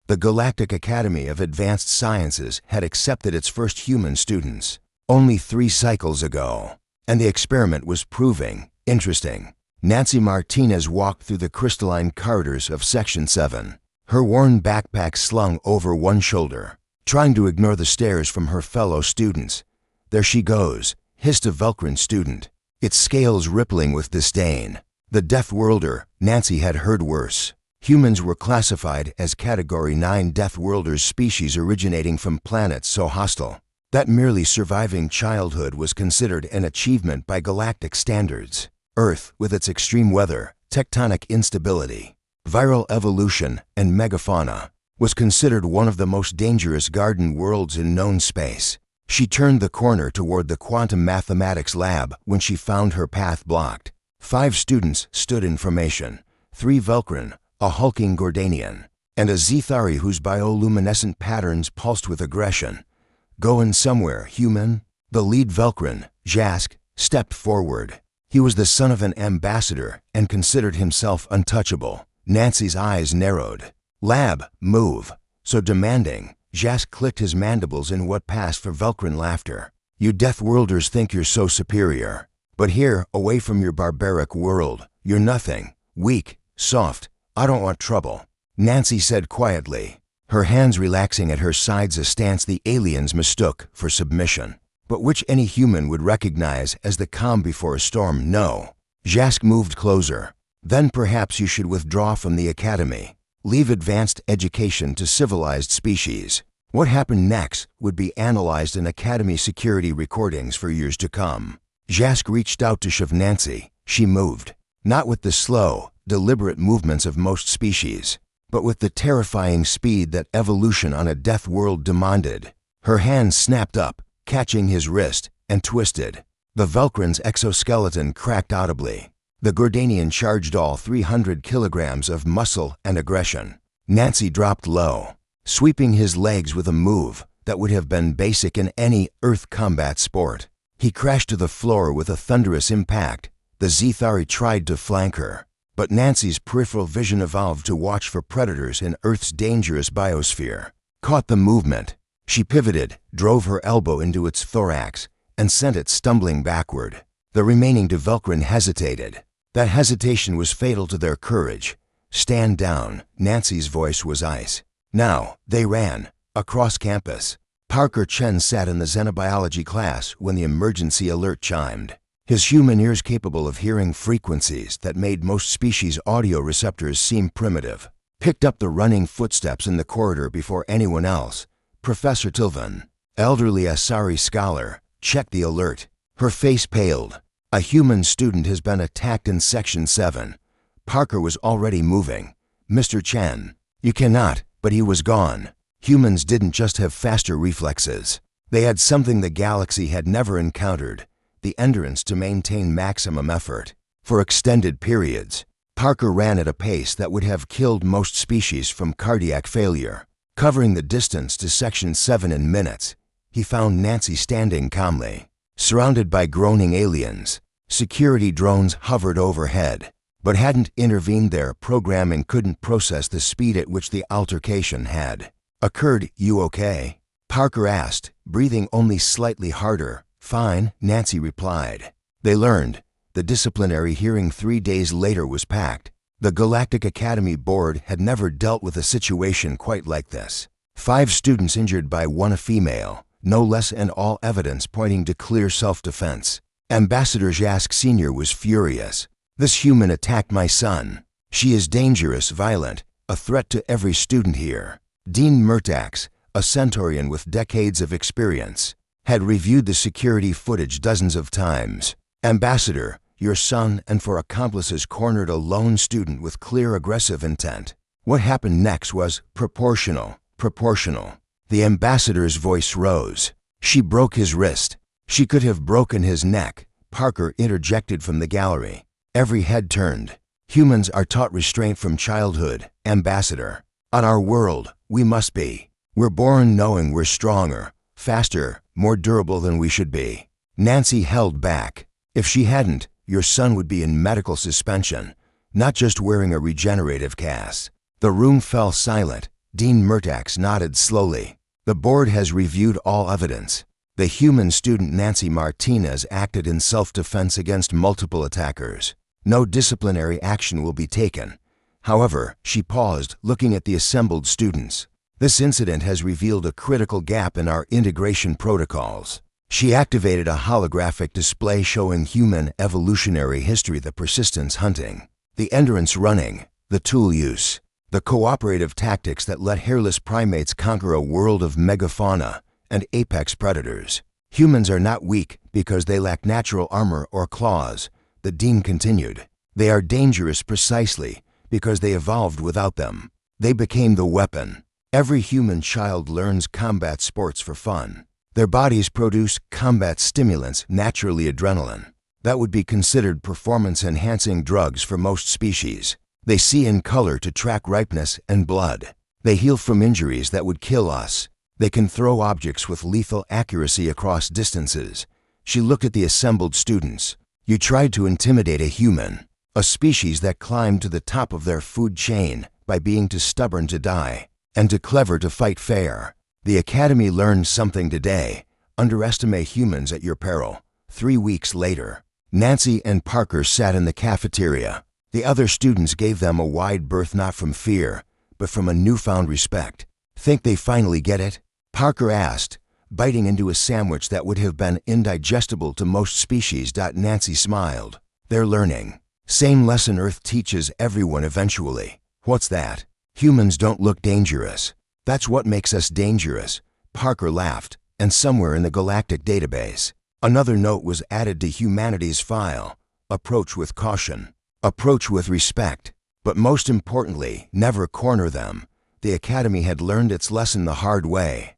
The Galactic Academy of Advanced Sciences had accepted its first human students only 3 cycles ago, and the experiment was proving interesting. Nancy Martinez walked through the crystalline corridors of Section 7, her worn backpack slung over one shoulder, trying to ignore the stares from her fellow students. "There she goes," hissed a Vulcan student, its scales rippling with disdain. The Death-Worlder, Nancy had heard worse. Humans were classified as Category 9 Death-Worlders, species originating from planets so hostile that merely surviving childhood was considered an achievement by galactic standards. Earth, with its extreme weather, tectonic instability, viral evolution, and megafauna, was considered one of the most dangerous garden worlds in known space. She turned the corner toward the quantum mathematics lab when she found her path blocked. 5 students stood in formation, 3 Vulcan, a hulking Gordanian, and a Zethari whose bioluminescent patterns pulsed with aggression. "Going somewhere, human?" The lead Vulcan, Jask, stepped forward. He was the son of an ambassador and considered himself untouchable. Nancy's eyes narrowed. "Lab, move." So demanding, Jask clicked his mandibles in what passed for Vulcan laughter. "You Death-Worlders think you're so superior. But here, away from your barbaric world, you're nothing. Weak, soft. I don't want trouble," Nancy said quietly, her hands relaxing at her sides, a stance the aliens mistook for submission, but which any human would recognize as the calm before a storm. "No." Jask moved closer. "Then perhaps you should withdraw from the academy. Leave advanced education to civilized species. What happened next would be analyzed in academy security recordings for years to come." Jask reached out to shove Nancy. She moved, not with the slow, deliberate movements of most species, but with the terrifying speed that evolution on a death world demanded. Her hand snapped up, catching his wrist, and twisted. The Vulcan's exoskeleton cracked audibly. The Gordanian charged all 300 kilograms of muscle and aggression. Nancy dropped low, sweeping his legs with a move that would have been basic in any Earth combat sport. He crashed to the floor with a thunderous impact. The Zethari tried to flank her, but Nancy's peripheral vision evolved to watch for predators in Earth's dangerous biosphere. Caught the movement. She pivoted, drove her elbow into its thorax, and sent it stumbling backward. The remaining Vulcan hesitated. That hesitation was fatal to their courage. "Stand down," Nancy's voice was ice. Now, they ran, across campus. Parker Chen sat in the xenobiology class when the emergency alert chimed. His human ears, capable of hearing frequencies that made most species' audio receptors seem primitive, picked up the running footsteps in the corridor before anyone else. Professor Tilvan, elderly Asari scholar, checked the alert. Her face paled. "A human student has been attacked in Section 7. Parker was already moving. Mr. Chen." "You cannot," but he was gone. Humans didn't just have faster reflexes. They had something the galaxy had never encountered: the endurance to maintain maximum effort for extended periods. Parker ran at a pace that would have killed most species from cardiac failure. Covering the distance to Section 7 in minutes, he found Nancy standing calmly, surrounded by groaning aliens. Security drones hovered overhead, but hadn't intervened. Their programming couldn't process the speed at which the altercation had occurred. "You okay?" Parker asked, breathing only slightly harder. "Fine," Nancy replied. They learned the disciplinary hearing 3 days later was packed. The Galactic Academy Board had never dealt with a situation quite like this. 5 students injured by one female, no less, and all evidence pointing to clear self-defense. Ambassador Jask Sr. was furious. "This human attacked my son. She is dangerous, violent, a threat to every student here." Dean Murtax, a Centaurian with decades of experience, had reviewed the security footage dozens of times. "Ambassador, your son and 4 accomplices cornered a lone student with clear aggressive intent. What happened next was proportional. The ambassador's voice rose. "She broke his wrist. She could have broken his neck," Parker interjected from the gallery. Every head turned. "Humans are taught restraint from childhood, Ambassador. On our world, we must be. We're born knowing we're stronger, faster, more durable than we should be." Nancy held back. "If she hadn't, your son would be in medical suspension, not just wearing a regenerative cast." The room fell silent, Dean Murtax nodded slowly. The board has reviewed all evidence. The human student Nancy Martinez acted in self-defense against multiple attackers. No disciplinary action will be taken. However, she paused, looking at the assembled students. This incident has revealed a critical gap in our integration protocols. She activated a holographic display showing human evolutionary history, the persistence hunting, the endurance running, the tool use, the cooperative tactics that let hairless primates conquer a world of megafauna and apex predators. Humans are not weak because they lack natural armor or claws, the dean continued. They are dangerous precisely because they evolved without them. They became the weapon. Every human child learns combat sports for fun. Their bodies produce combat stimulants, naturally adrenaline. That would be considered performance-enhancing drugs for most species. They see in color to track ripeness and blood. They heal from injuries that would kill us. They can throw objects with lethal accuracy across distances. She looked at the assembled students. You tried to intimidate a human, a species that climbed to the top of their food chain by being too stubborn to die and too clever to fight fair. The Academy learned something today. Underestimate humans at your peril. 3 weeks later, Nancy and Parker sat in the cafeteria. The other students gave them a wide berth, not from fear, but from a newfound respect. Think they finally get it? Parker asked, biting into a sandwich that would have been indigestible to most species. Nancy smiled. They're learning. Same lesson Earth teaches everyone eventually. What's that? Humans don't look dangerous. That's what makes us dangerous. Parker laughed, and somewhere in the galactic database, another note was added to humanity's file. Approach with caution. Approach with respect. But most importantly, never corner them. The Academy had learned its lesson the hard way.